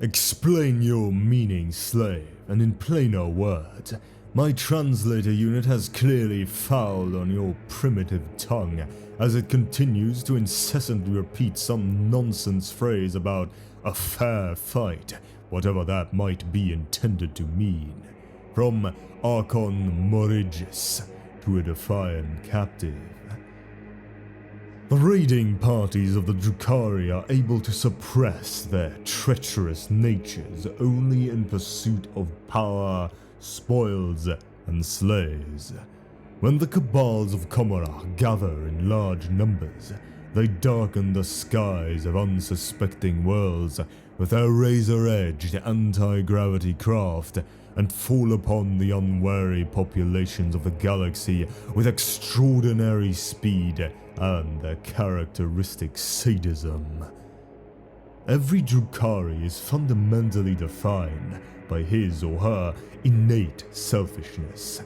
Explain your meaning, slave, and in plainer words, my translator unit has clearly fouled on your primitive tongue as it continues to incessantly repeat some nonsense phrase about a fair fight, whatever that might be intended to mean. From Archon Morigis to a defiant captive. The raiding parties of the Drukhari are able to suppress their treacherous natures only in pursuit of power, spoils, and slaves. When the cabals of Commorragh gather in large numbers, they darken the skies of unsuspecting worlds with their razor-edged anti-gravity craft and fall upon the unwary populations of the galaxy with extraordinary speed and their characteristic sadism. Every Drukhari is fundamentally defined by his or her innate selfishness.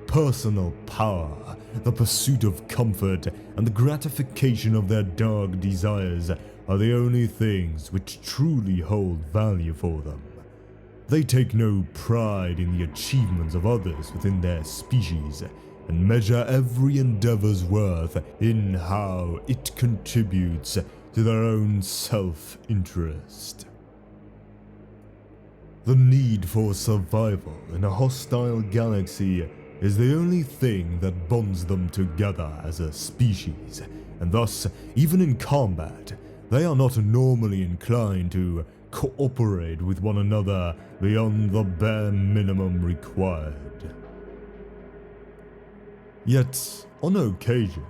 Personal power, the pursuit of comfort, and the gratification of their dark desires are the only things which truly hold value for them. They take no pride in the achievements of others within their species, and measure every endeavor's worth in how it contributes to their own self-interest. The need for survival in a hostile galaxy is the only thing that bonds them together as a species, and thus, even in combat, they are not normally inclined to cooperate with one another beyond the bare minimum required. Yet, on occasion,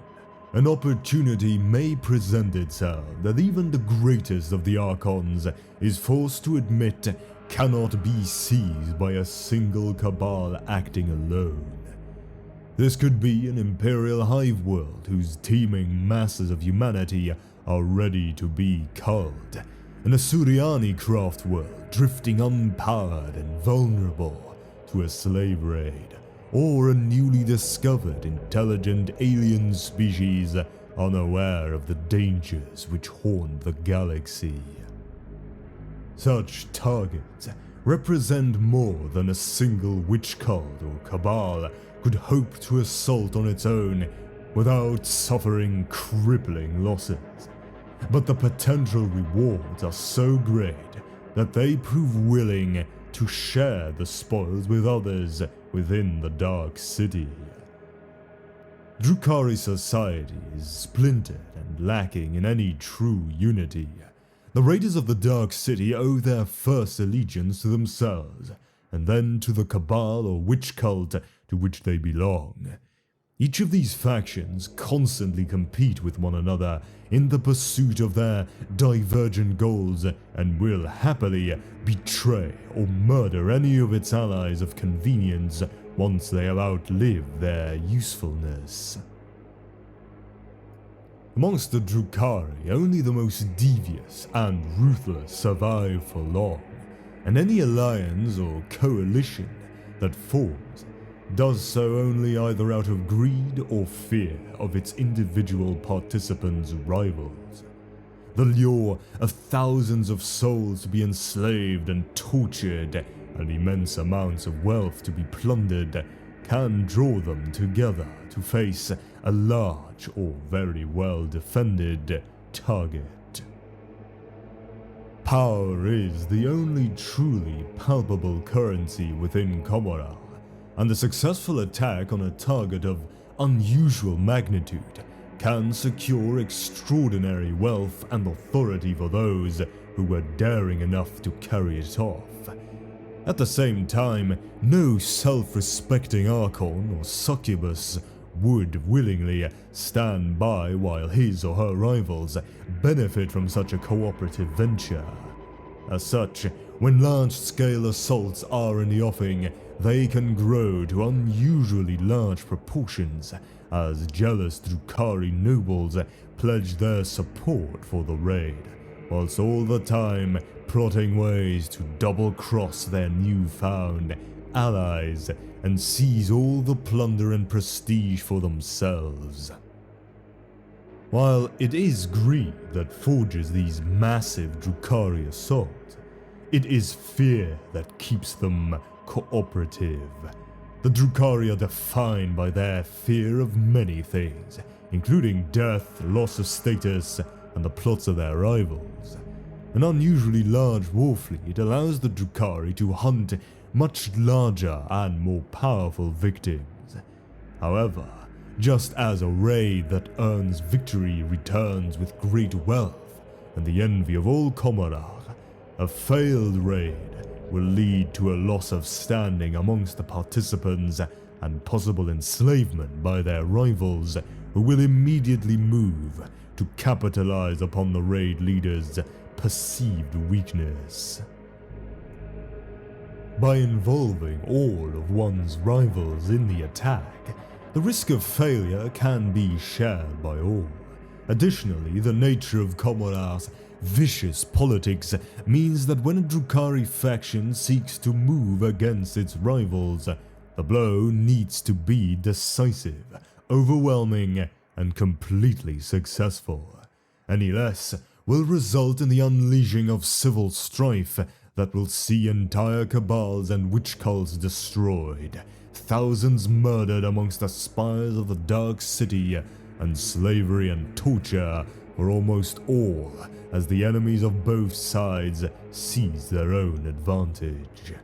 an opportunity may present itself that even the greatest of the Archons is forced to admit cannot be seized by a single cabal acting alone. This could be an Imperial hive world whose teeming masses of humanity are ready to be culled, an Asuriani craft world drifting unpowered and vulnerable to a slave raid, or a newly discovered intelligent alien species unaware of the dangers which haunt the galaxy. Such targets represent more than a single witch cult or cabal could hope to assault on its own without suffering crippling losses. But the potential rewards are so great that they prove willing to share the spoils with others within the Dark City. Drukhari society is splintered and lacking in any true unity. The raiders of the Dark City owe their first allegiance to themselves, and then to the cabal or witch cult to which they belong. Each of these factions constantly compete with one another in the pursuit of their divergent goals and will happily betray or murder any of its allies of convenience once they have outlived their usefulness. Amongst the Drukhari, only the most devious and ruthless survive for long, and any alliance or coalition that forms does so only either out of greed or fear of its individual participants' rivals. The lure of thousands of souls to be enslaved and tortured, and immense amounts of wealth to be plundered, can draw them together to face a large or very well defended target. Power is the only truly palpable currency within Commorragh, and a successful attack on a target of unusual magnitude can secure extraordinary wealth and authority for those who were daring enough to carry it off. At the same time, no self-respecting Archon or succubus would willingly stand by while his or her rivals benefit from such a cooperative venture. As such, when large-scale assaults are in the offing, they can grow to unusually large proportions as jealous Drukhari nobles pledge their support for the raid, whilst all the time plotting ways to double-cross their newfound allies and seize all the plunder and prestige for themselves. While it is greed that forges these massive Drukhari assaults, It is fear that keeps them cooperative. The Drukhari are defined by their fear of many things, including death, loss of status, and the plots of their rivals. An unusually large war fleet allows the Drukhari to hunt much larger and more powerful victims. However, just as a raid that earns victory returns with great wealth and the envy of all Commodore, a failed raid will lead to a loss of standing amongst the participants and possible enslavement by their rivals, who will immediately move to capitalize upon the raid leader's perceived weakness. By involving all of one's rivals in the attack, the risk of failure can be shared by all. Additionally, the nature of Commodore's vicious politics means that when a Drukhari faction seeks to move against its rivals, the blow needs to be decisive, overwhelming, and completely successful. Any less will result in the unleashing of civil strife that will see entire cabals and witch cults destroyed, thousands murdered amongst the spires of the Dark City, and slavery and torture for almost all as the enemies of both sides seize their own advantage.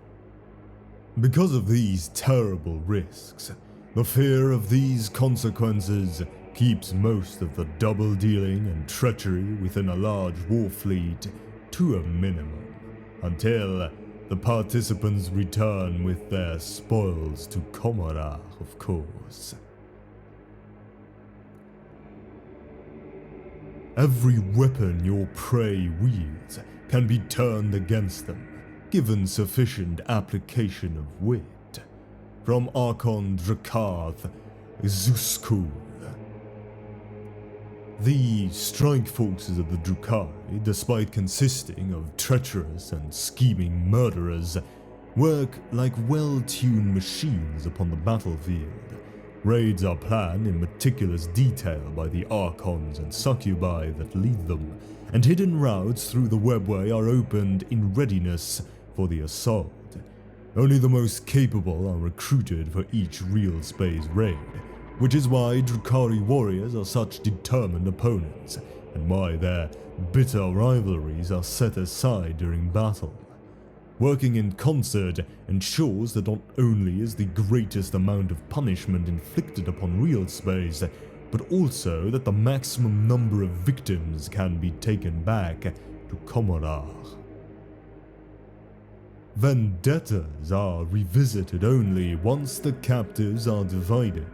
Because of these terrible risks, the fear of these consequences keeps most of the double dealing and treachery within a large war fleet to a minimum, until the participants return with their spoils to Commodore, of course. Every weapon your prey wields can be turned against them, given sufficient application of wit. From Archon Drakarth Zuskul. The strike forces of the Drukhari, despite consisting of treacherous and scheming murderers, work like well-tuned machines upon the battlefield. Raids are planned in meticulous detail by the Archons and Succubi that lead them, and hidden routes through the webway are opened in readiness for the assault. Only the most capable are recruited for each real space raid, which is why Drukhari warriors are such determined opponents, and why their bitter rivalries are set aside during battle. Working in concert ensures that not only is the greatest amount of punishment inflicted upon real space, but also that the maximum number of victims can be taken back to Commodore. Vendettas are revisited only once the captives are divided,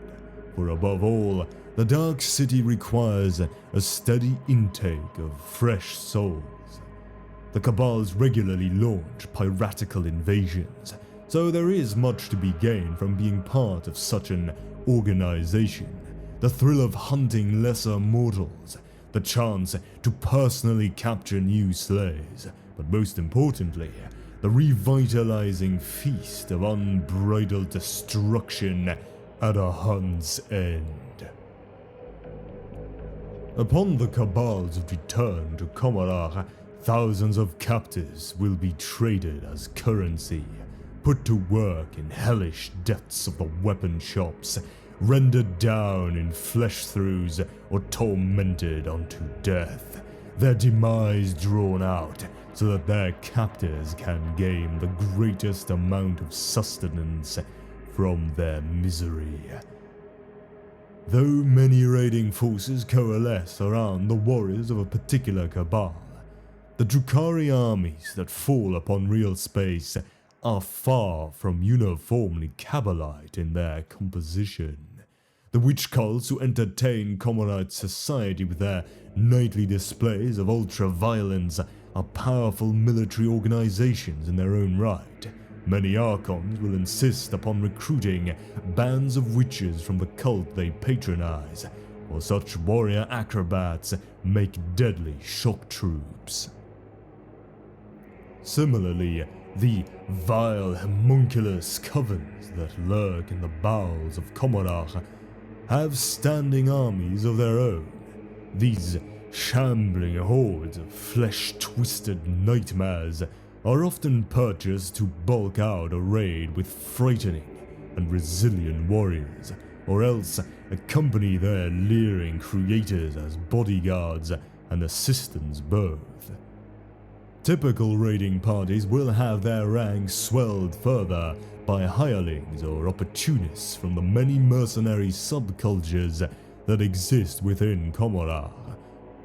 for above all, the Dark City requires a steady intake of fresh souls. The Cabals regularly launch piratical invasions, so there is much to be gained from being part of such an organization. The thrill of hunting lesser mortals, the chance to personally capture new slaves, but most importantly, the revitalizing feast of unbridled destruction at a hunt's end. Upon the Cabal's return to Commodore, thousands of captives will be traded as currency, put to work in hellish depths of the weapon shops, rendered down in flesh-throughs, or tormented unto death, their demise drawn out so that their captors can gain the greatest amount of sustenance from their misery. Though many raiding forces coalesce around the warriors of a particular cabal, the Drukhari armies that fall upon real space are far from uniformly Cabalite in their composition. The witch cults who entertain Commodite society with their nightly displays of ultra-violence are powerful military organizations in their own right. Many Archons will insist upon recruiting bands of witches from the cult they patronize, or such warrior acrobats make deadly shock troops. Similarly, the vile homunculus covens that lurk in the bowels of Commodore have standing armies of their own. These shambling hordes of flesh-twisted nightmares are often purchased to bulk out a raid with frightening and resilient warriors, or else accompany their leering creators as bodyguards and assistants both. Typical raiding parties will have their ranks swelled further by hirelings or opportunists from the many mercenary subcultures that exist within Comorar,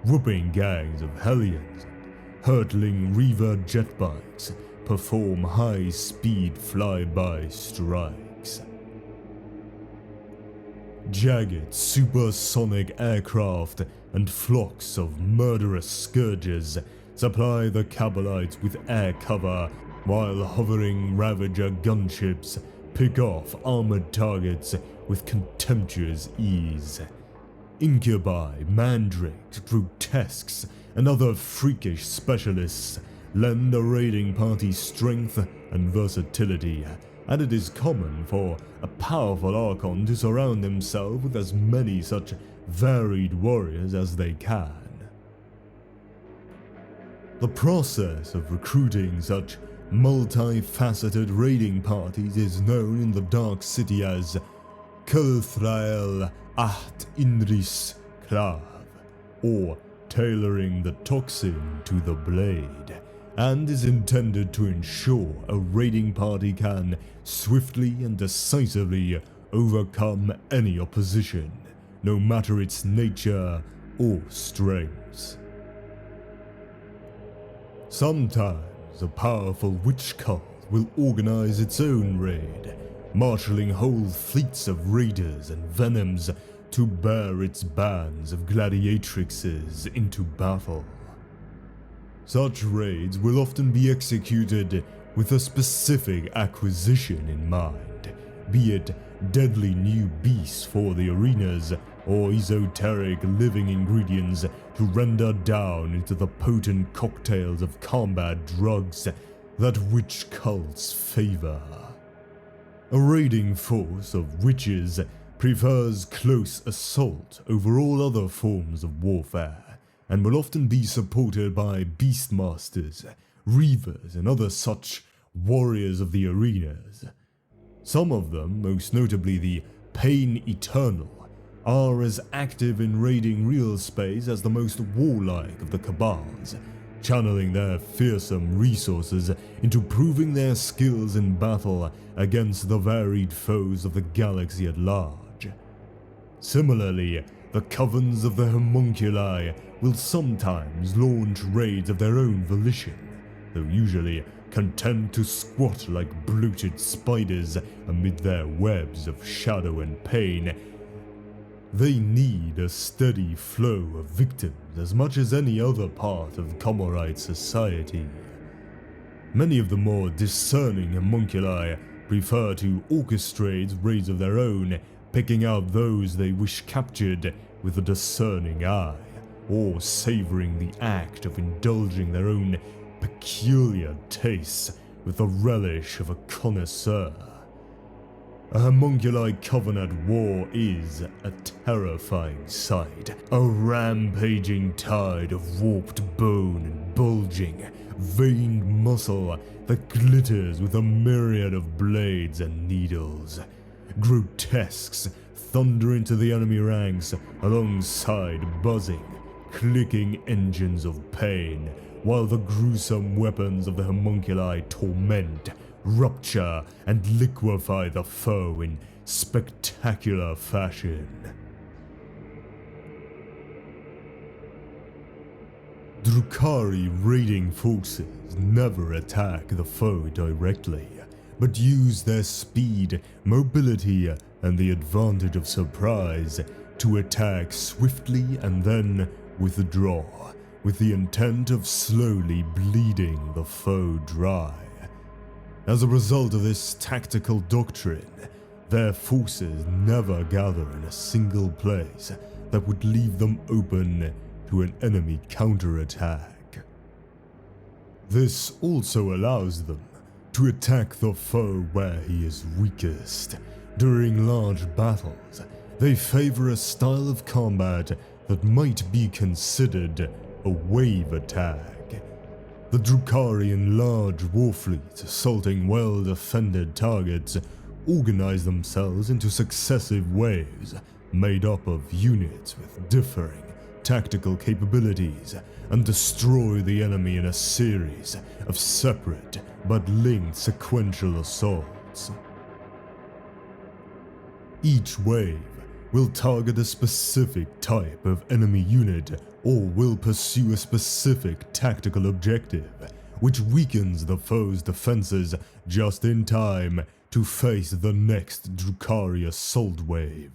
whooping gangs of hellions and hurtling reaver jetbikes perform high-speed flyby strikes. Jagged supersonic aircraft and flocks of murderous scourges supply the Kabbalites with air cover, while hovering Ravager gunships pick off armored targets with contemptuous ease. Incubi, mandrakes, grotesques, and other freakish specialists lend a raiding party strength and versatility, and it is common for a powerful Archon to surround himself with as many such varied warriors as they can. The process of recruiting such multifaceted raiding parties is known in the Dark City as Kulthrael Aht Inris Klav, or tailoring the toxin to the blade, and is intended to ensure a raiding party can swiftly and decisively overcome any opposition, no matter its nature or strengths. Sometimes a powerful witch cult will organize its own raid, marshalling whole fleets of raiders and venoms to bear its bands of gladiatrixes into battle. Such raids will often be executed with a specific acquisition in mind, be it deadly new beasts for the arenas or esoteric living ingredients to render down into the potent cocktails of combat drugs that witch cults favor. A raiding force of witches prefers close assault over all other forms of warfare, and will often be supported by beastmasters, reavers, and other such warriors of the arenas. Some of them, most notably the Pain Eternal, are as active in raiding real space as the most warlike of the cabals, channeling their fearsome resources into proving their skills in battle against the varied foes of the galaxy at large. Similarly, the covens of the homunculi will sometimes launch raids of their own volition, though usually content to squat like bloated spiders amid their webs of shadow and pain. They need a steady flow of victims as much as any other part of Comorite society. Many of the more discerning homunculi prefer to orchestrate raids of their own, picking out those they wish captured with a discerning eye, or savoring the act of indulging their own peculiar tastes with the relish of a connoisseur. A homunculi coven at war is a terrifying sight, a rampaging tide of warped bone and bulging, veined muscle that glitters with a myriad of blades and needles. Grotesques thunder into the enemy ranks alongside buzzing, clicking engines of pain, while the gruesome weapons of the homunculi torment, rupture, and liquefy the foe in spectacular fashion. Drukhari raiding forces never attack the foe directly, but use their speed, mobility, and the advantage of surprise to attack swiftly and then withdraw, with the intent of slowly bleeding the foe dry. As a result of this tactical doctrine, their forces never gather in a single place that would leave them open to an enemy counterattack. This also allows them to attack the foe where he is weakest. During large battles, they favor a style of combat that might be considered a wave attack. The Drukhari in large war fleets assaulting well-defended targets organize themselves into successive waves made up of units with differing tactical capabilities and destroy the enemy in a series of separate but linked sequential assaults. Each wave will target a specific type of enemy unit or will pursue a specific tactical objective, which weakens the foe's defenses just in time to face the next Drukhari assault wave.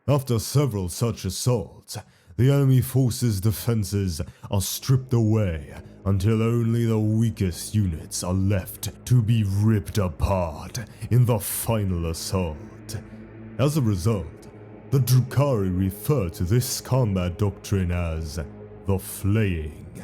After several such assaults, the enemy force's defenses are stripped away until only the weakest units are left to be ripped apart in the final assault. As a result, the Drukhari refer to this combat doctrine as the flaying.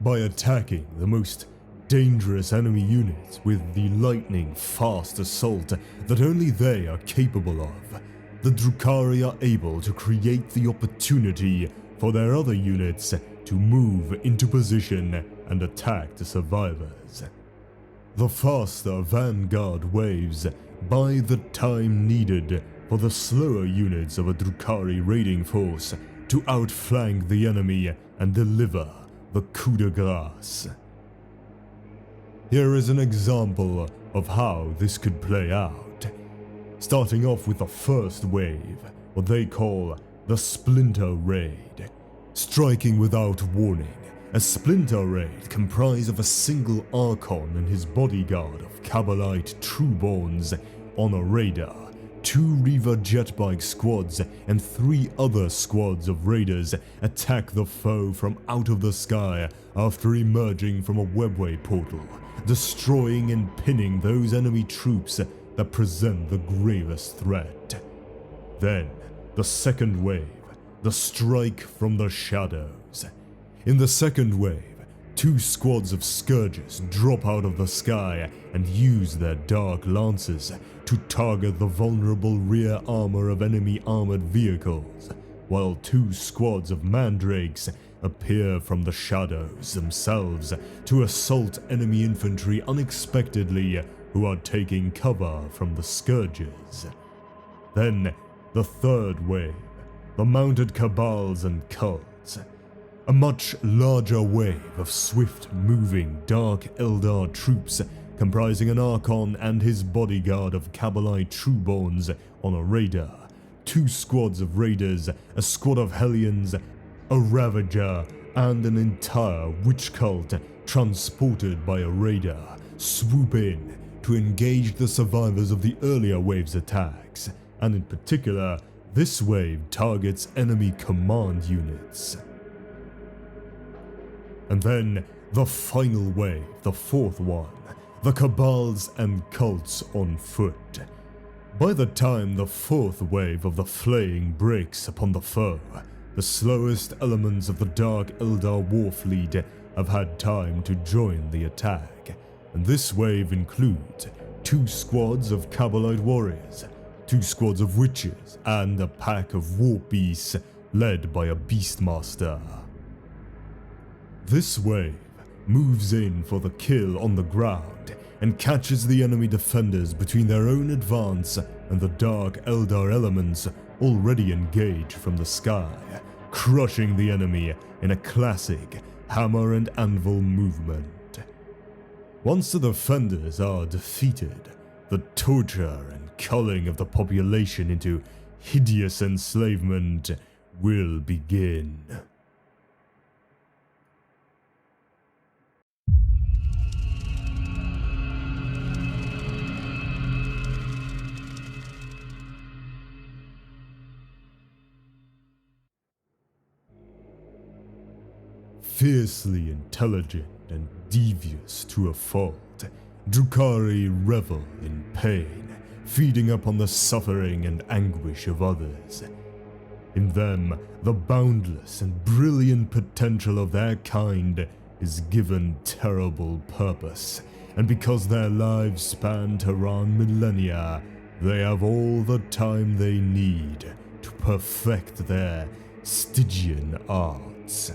By attacking the most dangerous enemy units with the lightning-fast assault that only they are capable of, the Drukhari are able to create the opportunity for their other units to move into position and attack the survivors. The faster vanguard waves buy the time needed for the slower units of a Drukhari raiding force to outflank the enemy and deliver the coup de grace. Here is an example of how this could play out. Starting off with the first wave, what they call the Splinter Raid. Striking without warning, a Splinter Raid comprised of a single Archon and his bodyguard of Kabbalite Trueborns on a radar, 2 Reaver jetbike squads and 3 other squads of raiders attack the foe from out of the sky after emerging from a webway portal, destroying and pinning those enemy troops that present the gravest threat. Then, the second wave, the Strike from the Shadows. In the second wave, 2 squads of Scourges drop out of the sky and use their dark lances to target the vulnerable rear armor of enemy armored vehicles, while 2 squads of Mandrakes appear from the shadows themselves to assault enemy infantry unexpectedly who are taking cover from the Scourges. Then, the third wave, the mounted Cabals and Cults. A much larger wave of swift-moving Dark Eldar troops comprising an Archon and his bodyguard of Kabbalite Trueborns on a radar, 2 squads of raiders, a squad of Hellions, a Ravager, and an entire witch cult transported by a radar swoop in to engage the survivors of the earlier wave's attacks, and in particular, this wave targets enemy command units. And then, the final wave, the fourth one, the Cabals and Cults on foot. By the time the fourth wave of the flaying breaks upon the foe, the slowest elements of the Dark Eldar war fleet have had time to join the attack, and this wave includes 2 squads of Kabbalite warriors, 2 squads of witches, and a pack of warp beasts led by a Beastmaster. This wave moves in for the kill on the ground and catches the enemy defenders between their own advance and the Dark Eldar elements already engaged from the sky, crushing the enemy in a classic hammer and anvil movement. Once the defenders are defeated, the torture and culling of the population into hideous enslavement will begin. Fiercely intelligent and devious to a fault, Drukhari revel in pain, feeding upon the suffering and anguish of others. In them, the boundless and brilliant potential of their kind is given terrible purpose, and because their lives span Tehran millennia, they have all the time they need to perfect their Stygian arts.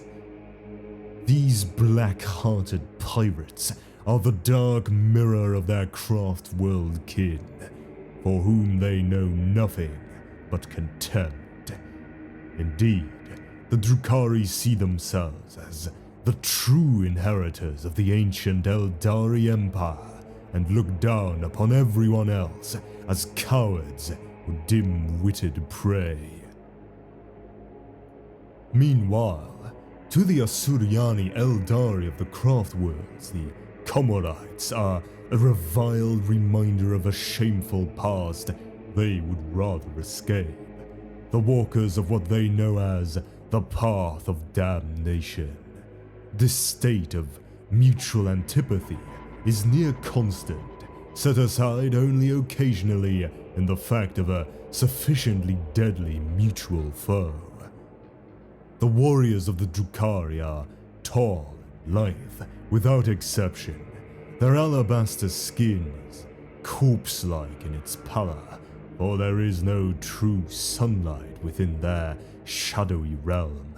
These black-hearted pirates are the dark mirror of their craft-world kin, for whom they know nothing but contempt. Indeed, the Drukhari see themselves as the true inheritors of the ancient Eldari Empire and look down upon everyone else as cowards or dim-witted prey. Meanwhile, to the Asuryani Eldari of the craft worlds, the Komorites are a reviled reminder of a shameful past they would rather escape. The walkers of what they know as the path of damnation. This state of mutual antipathy is near constant, set aside only occasionally in the fact of a sufficiently deadly mutual foe. The warriors of the Drukhari are tall and lithe, without exception. Their alabaster skin is corpse-like in its pallor, for there is no true sunlight within their shadowy realm.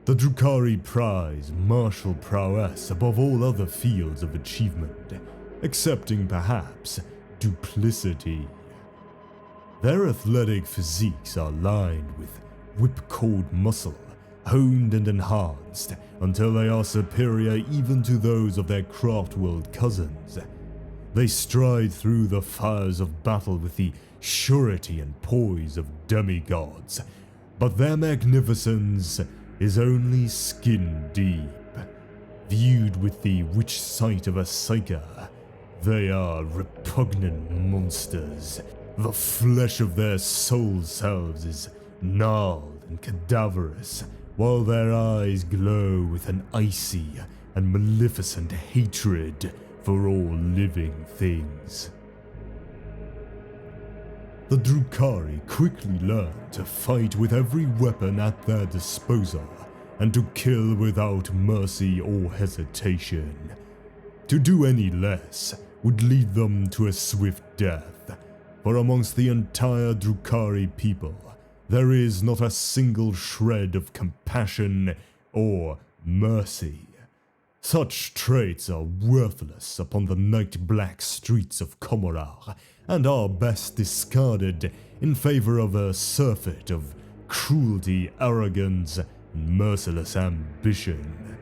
The Drukhari prize martial prowess above all other fields of achievement, excepting perhaps duplicity. Their athletic physiques are lined with whipcord muscle, honed and enhanced until they are superior even to those of their craft-world cousins. They stride through the fires of battle with the surety and poise of demigods, but their magnificence is only skin deep. Viewed with the witch sight of a psyker, they are repugnant monsters. The flesh of their soul selves is gnarled and cadaverous, while their eyes glow with an icy and maleficent hatred for all living things. The Drukhari quickly learn to fight with every weapon at their disposal, and to kill without mercy or hesitation. To do any less would lead them to a swift death, for amongst the entire Drukhari people, there is not a single shred of compassion or mercy. Such traits are worthless upon the night-black streets of Comorar, and are best discarded in favor of a surfeit of cruelty, arrogance, and merciless ambition.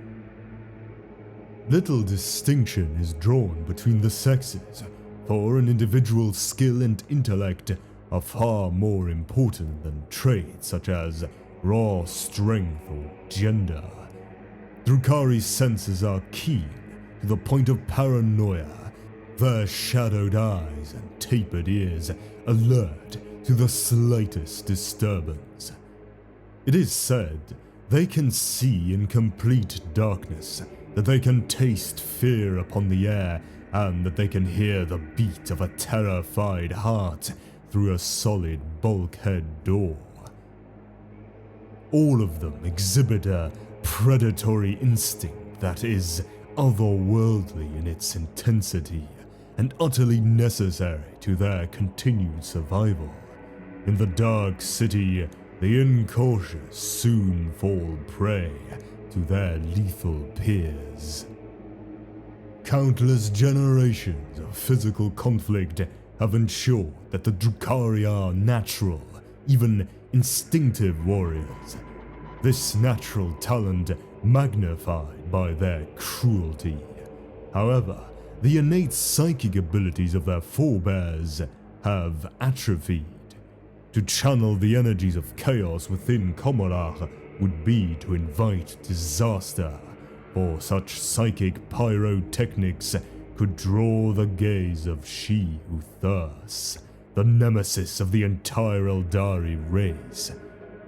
Little distinction is drawn between the sexes, for an individual's skill and intellect are far more important than traits such as raw strength or gender. Drukhari's senses are keen to the point of paranoia, their shadowed eyes and tapered ears alert to the slightest disturbance. It is said they can see in complete darkness, that they can taste fear upon the air, and that they can hear the beat of a terrified heart through a solid bulkhead door. All of them exhibit a predatory instinct that is otherworldly in its intensity, and utterly necessary to their continued survival. In the dark city, the incautious soon fall prey to their lethal peers. Countless generations of physical conflict have ensured that the Drukhari are natural, even instinctive warriors. This natural talent magnified by their cruelty. However, the innate psychic abilities of their forebears have atrophied. To channel the energies of chaos within Comorar would be to invite disaster, for such psychic pyrotechnics could draw the gaze of she who thirsts, the nemesis of the entire Eldari race.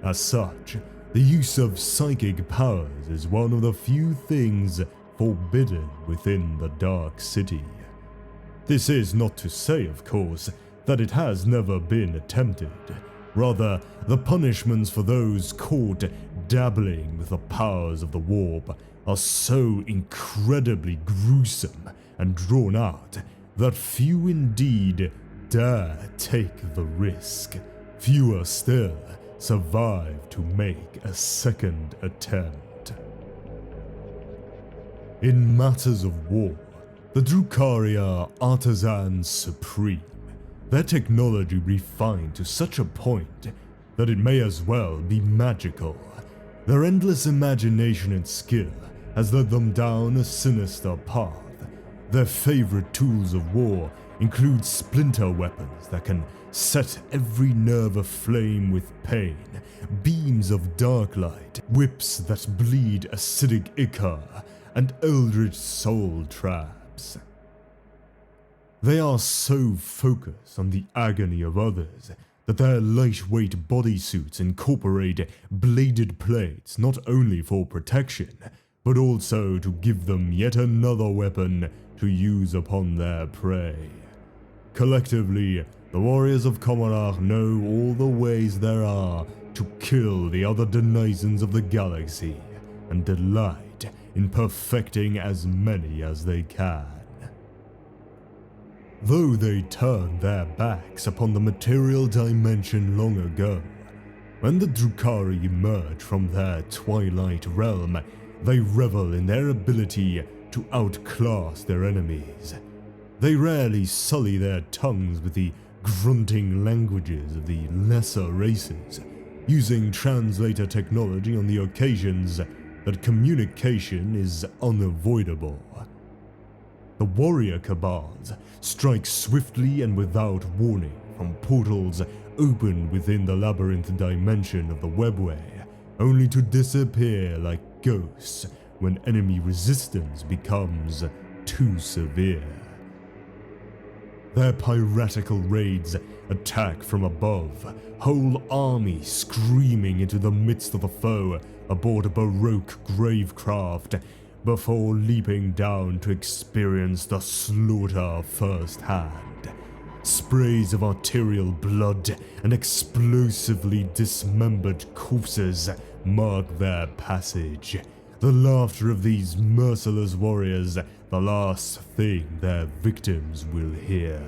As such, the use of psychic powers is one of the few things forbidden within the Dark City. This is not to say, of course, that it has never been attempted. Rather, the punishments for those caught dabbling with the powers of the warp are so incredibly gruesome and drawn out that few indeed dare take the risk. Fewer still survive to make a second attempt. In matters of war, the Drukhari are artisans supreme, their technology refined to such a point that it may as well be magical. Their endless imagination and skill has led them down a sinister path. Their favorite tools of war include splinter weapons that can set every nerve aflame with pain, beams of dark light, whips that bleed acidic ichor, and eldritch soul traps. They are so focused on the agony of others that their lightweight bodysuits incorporate bladed plates not only for protection, but also to give them yet another weapon to use upon their prey. Collectively, the warriors of Commodore know all the ways there are to kill the other denizens of the galaxy, and delight in perfecting as many as they can. Though they turned their backs upon the material dimension long ago, when the Drukhari emerge from their twilight realm, they revel in their ability to outclass their enemies. They rarely sully their tongues with the grunting languages of the lesser races, using translator technology on the occasions that communication is unavoidable. The warrior cabals strike swiftly and without warning from portals opened within the labyrinth dimension of the webway, only to disappear like ghosts when enemy resistance becomes too severe. Their piratical raids attack from above, whole armies screaming into the midst of the foe aboard a baroque gravecraft, before leaping down to experience the slaughter firsthand. Sprays of arterial blood and explosively dismembered corpses mark their passage. The laughter of these merciless warriors, the last thing their victims will hear.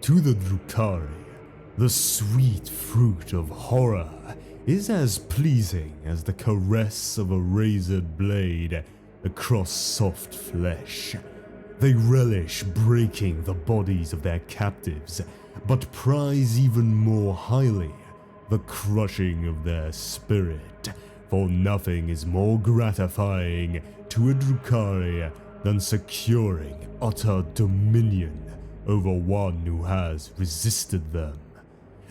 To the Drukhari, the sweet fruit of horror is as pleasing as the caress of a razored blade across soft flesh. They relish breaking the bodies of their captives, but prize even more highly the crushing of their spirit, for nothing is more gratifying to a Drukhari than securing utter dominion over one who has resisted them.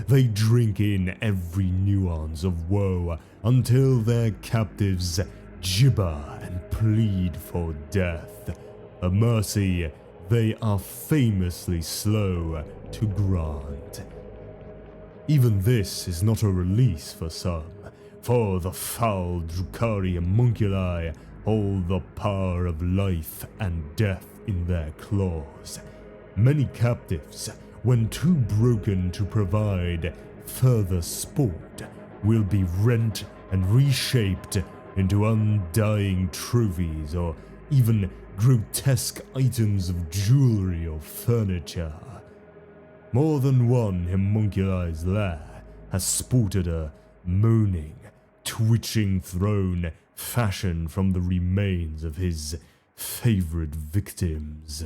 They drink in every nuance of woe until their captives gibber and plead for death, a mercy they are famously slow to grant. Even this is not a release for some, for the foul Drukhari homunculi hold the power of life and death in their claws. Many captives, when too broken to provide further sport, will be rent and reshaped into undying trophies or even grotesque items of jewelry or furniture. More than one homunculi's lair has sported a moaning, twitching throne fashioned from the remains of his favorite victims.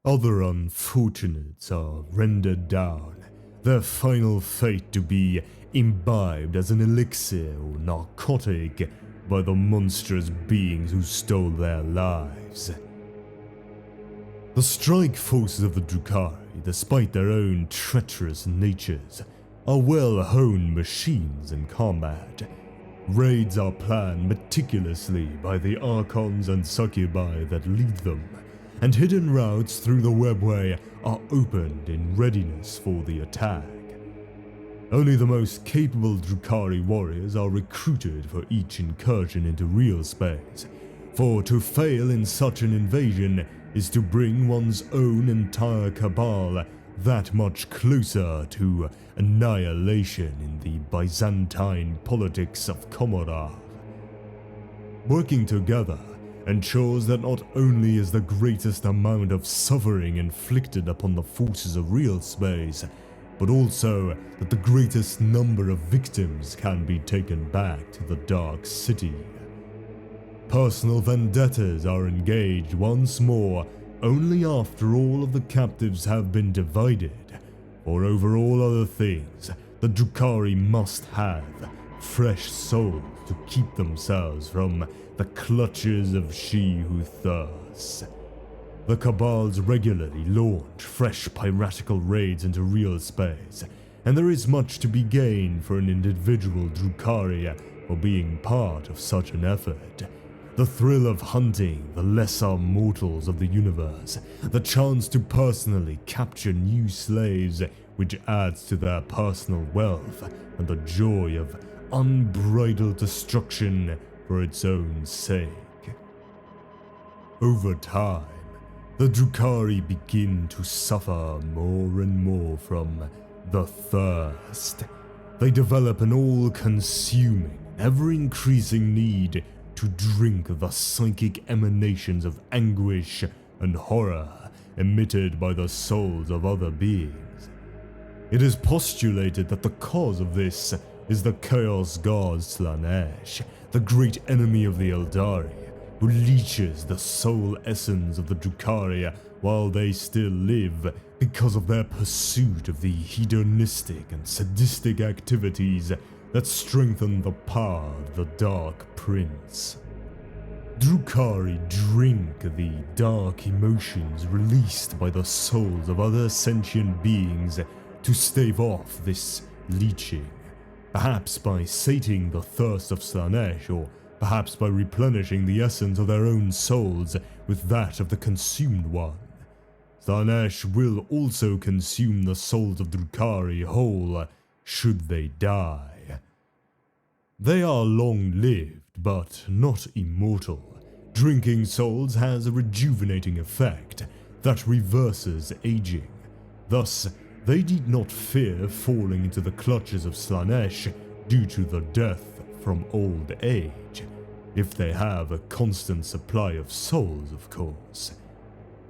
Other unfortunates are rendered down, their final fate to be imbibed as an elixir or narcotic by the monstrous beings who stole their lives. The strike forces of the Drukhari, despite their own treacherous natures, are well-honed machines in combat. Raids are planned meticulously by the archons and succubi that lead them, and hidden routes through the webway are opened in readiness for the attack. Only the most capable Drukhari warriors are recruited for each incursion into real space, for to fail in such an invasion is to bring one's own entire cabal that much closer to annihilation in the Byzantine politics of Commodore. Working together ensures that not only is the greatest amount of suffering inflicted upon the forces of real space, but also that the greatest number of victims can be taken back to the Dark City. Personal vendettas are engaged once more only after all of the captives have been divided, for over all other things, the Drukhari must have fresh souls to keep themselves from the clutches of she who thirsts. The Cabals regularly launch fresh piratical raids into real space, and there is much to be gained for an individual Drukhari for being part of such an effort. The thrill of hunting the lesser mortals of the universe, the chance to personally capture new slaves, which adds to their personal wealth, and the joy of unbridled destruction for its own sake. Over time, the Drukhari begin to suffer more and more from the thirst. They develop an all-consuming, ever-increasing need to drink the psychic emanations of anguish and horror emitted by the souls of other beings. It is postulated that the cause of this is the Chaos God Slaanesh, the great enemy of the Eldari, who leeches the soul essence of the Drukhari while they still live because of their pursuit of the hedonistic and sadistic activities that strengthen the power of the Dark Prince. Drukhari drink the dark emotions released by the souls of other sentient beings to stave off this leeching, perhaps by sating the thirst of Slaanesh, or perhaps by replenishing the essence of their own souls with that of the consumed one. Slaanesh will also consume the souls of Drukhari whole, should they die. They are long-lived, but not immortal. Drinking souls has a rejuvenating effect that reverses aging. Thus, they need not fear falling into the clutches of Slaanesh due to the death from old age, if they have a constant supply of souls, of course.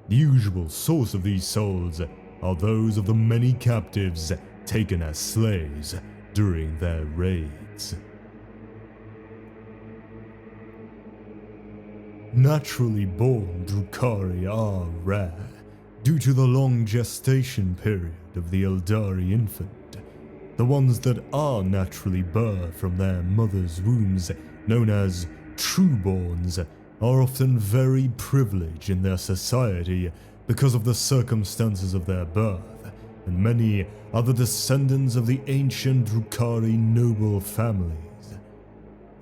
The usual source of these souls are those of the many captives taken as slaves during their raids. Naturally born Drukhari are rare, due to the long gestation period of the Eldari infant. The ones that are naturally birthed from their mother's wombs, known as trueborns, are often very privileged in their society because of the circumstances of their birth, and many are the descendants of the ancient Drukhari noble families.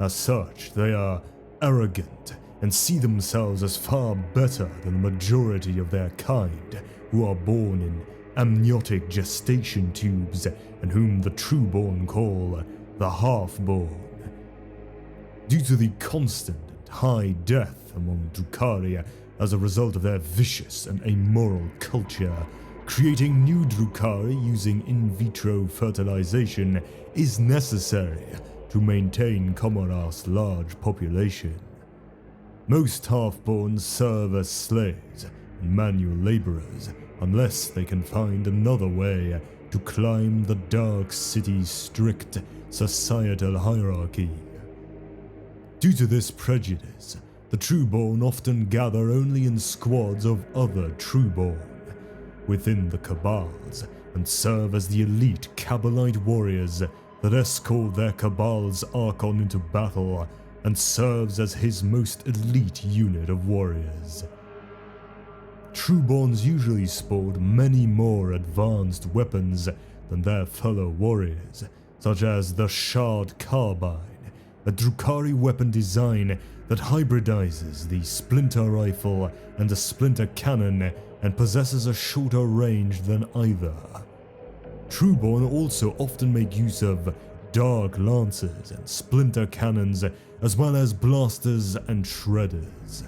As such, they are arrogant and see themselves as far better than the majority of their kind, who are born in amniotic gestation tubes and whom the trueborn call the half-born. Due to the constant and high death among Drukhari as a result of their vicious and amoral culture, creating new Drukhari using in vitro fertilization is necessary to maintain Komarar's large population. Most half-borns serve as slaves and manual laborers unless they can find another way to climb the Dark City's strict societal hierarchy. Due to this prejudice, the trueborn often gather only in squads of other trueborn within the Cabals and serve as the elite Cabalite warriors that escort their Cabal's Archon into battle and serves as his most elite unit of warriors. Trueborns usually sport many more advanced weapons than their fellow warriors, such as the Shard Carbine, a Drukhari weapon design that hybridizes the Splinter Rifle and the Splinter Cannon and possesses a shorter range than either. Trueborn also often make use of Dark Lancers and Splinter Cannons, as well as blasters and shredders.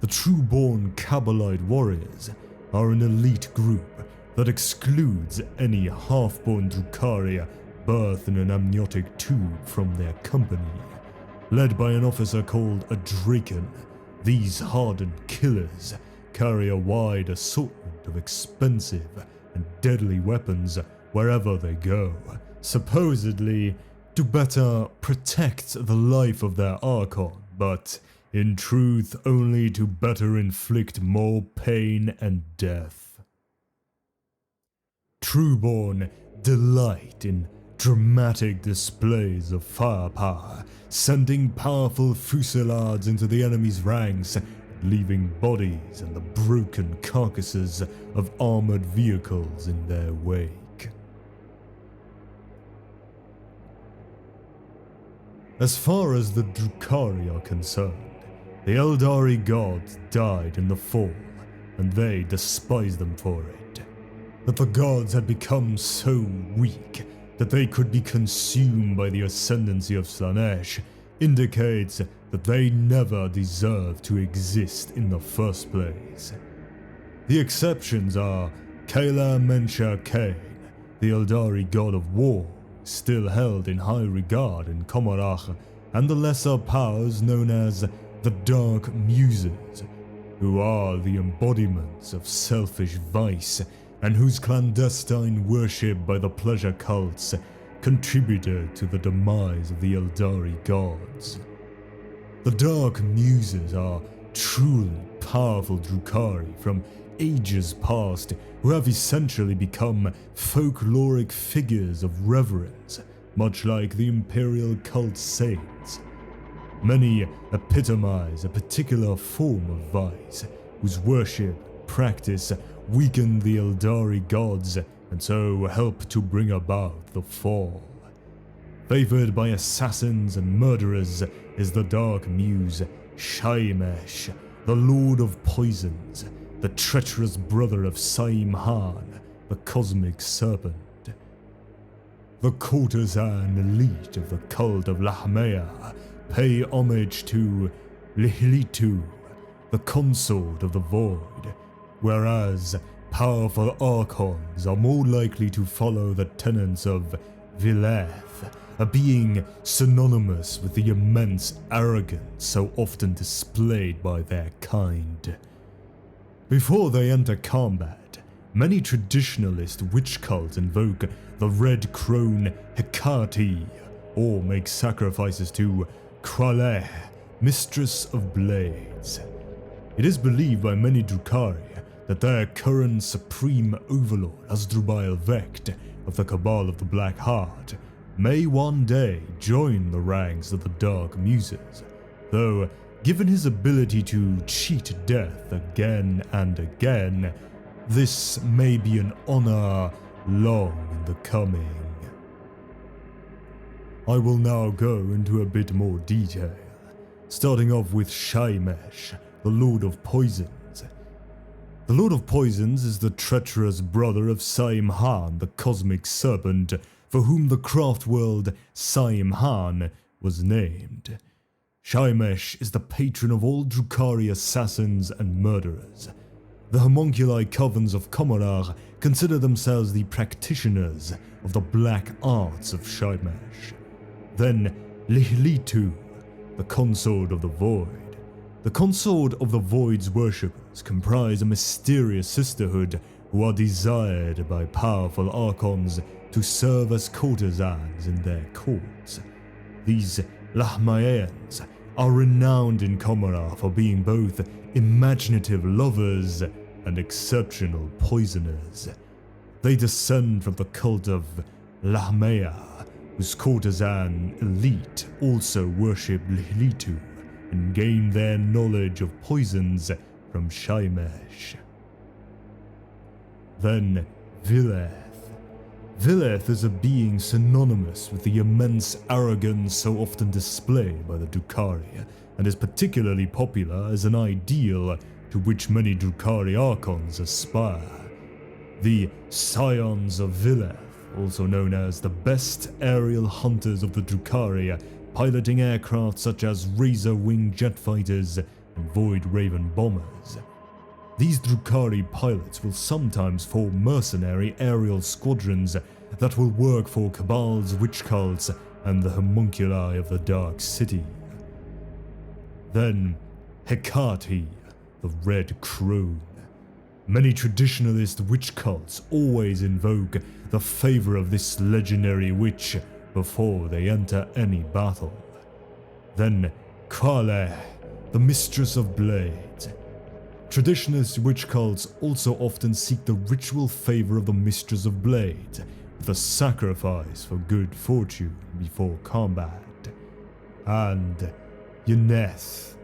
The Trueborn Cabalite warriors are an elite group that excludes any half-born Drukhari birthed in an amniotic tube from their company. Led by an officer called a Draken, these hardened killers carry a wide assortment of expensive and deadly weapons wherever they go, supposedly to better protect the life of their Archon, but in truth only to better inflict more pain and death. Trueborn delight in dramatic displays of firepower, sending powerful fusillades into the enemy's ranks, leaving bodies and the broken carcasses of armored vehicles in their wake. As far as the Drukhari are concerned, the Eldari gods died in the fall, and they despised them for it. That the gods had become so weak that they could be consumed by the ascendancy of Slaanesh indicates that they never deserved to exist in the first place. The exceptions are Kayla Mencha Kane, the Eldari god of war, still held in high regard in Comarach, and the lesser powers known as the Dark Muses, who are the embodiments of selfish vice and whose clandestine worship by the pleasure cults contributed to the demise of the Eldari gods. The Dark Muses are truly powerful Drukhari from ages past who have essentially become folkloric figures of reverence, much like the Imperial cult saints. Many epitomize a particular form of vice, whose worship and practice weaken the Eldari gods and so help to bring about the fall. Favored by assassins and murderers is the Dark Muse Shaimesh, the Lord of Poisons, the treacherous brother of Saim-Han, the Cosmic Serpent. The courtesan elite of the cult of Lahmea pay homage to Lihlitu, the consort of the Void, whereas powerful Archons are more likely to follow the tenets of Vileth, a being synonymous with the immense arrogance so often displayed by their kind. Before they enter combat, many traditionalist witch cults invoke the Red Crone Hecate, or make sacrifices to Kraleh, Mistress of Blades. It is believed by many Drukhari that their current supreme overlord Asdrubal Vecht of the Cabal of the Black Heart may one day join the ranks of the Dark Muses, though given his ability to cheat death again and again, this may be an honor long in the coming. I will now go into a bit more detail, starting off with Shaimesh, the Lord of Poisons. The Lord of Poisons is the treacherous brother of Saim-Han, the Cosmic Serpent, for whom the craft world Saim-Han was named. Shaimesh is the patron of all Drukhari assassins and murderers. The homunculi covens of Comarach consider themselves the practitioners of the black arts of Shaimesh. Then Lihlitu, the consort of the Void. The consort of the Void's worshippers comprise a mysterious sisterhood who are desired by powerful Archons to serve as courtesans in their courts. These Lahmaeans are renowned in Comarach for being both imaginative lovers and exceptional poisoners. They descend from the cult of Lahmea, whose courtesan elite also worship Lihlitu and gain their knowledge of poisons from Shaimesh. Then Vileth. Vileth is a being synonymous with the immense arrogance so often displayed by the Drukhari, and is particularly popular as an ideal to which many Drukhari Archons aspire. The Scions of Vileth, also known as the best aerial hunters of the Drukhari, piloting aircraft such as razor-wing jet fighters and Void Raven bombers. These Drukhari pilots will sometimes form mercenary aerial squadrons that will work for Cabal's witch cults and the homunculi of the Dark City. Then Hecate, the Red Crone. Many traditionalist witch cults always invoke the favor of this legendary witch before they enter any battle. Then Kale, the Mistress of Blades. Traditionalist witch cults also often seek the ritual favor of the Mistress of Blades, with a sacrifice for good fortune before combat. And Yeneth.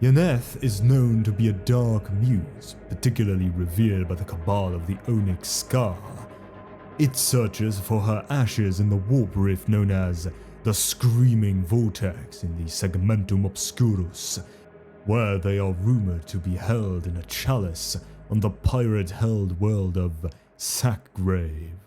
Yeneth is known to be a dark muse, particularly revered by the Cabal of the Onyx Scar. It searches for her ashes in the warp rift known as the Screaming Vortex in the Segmentum Obscurus, where they are rumored to be held in a chalice on the pirate-held world of Sackgrave.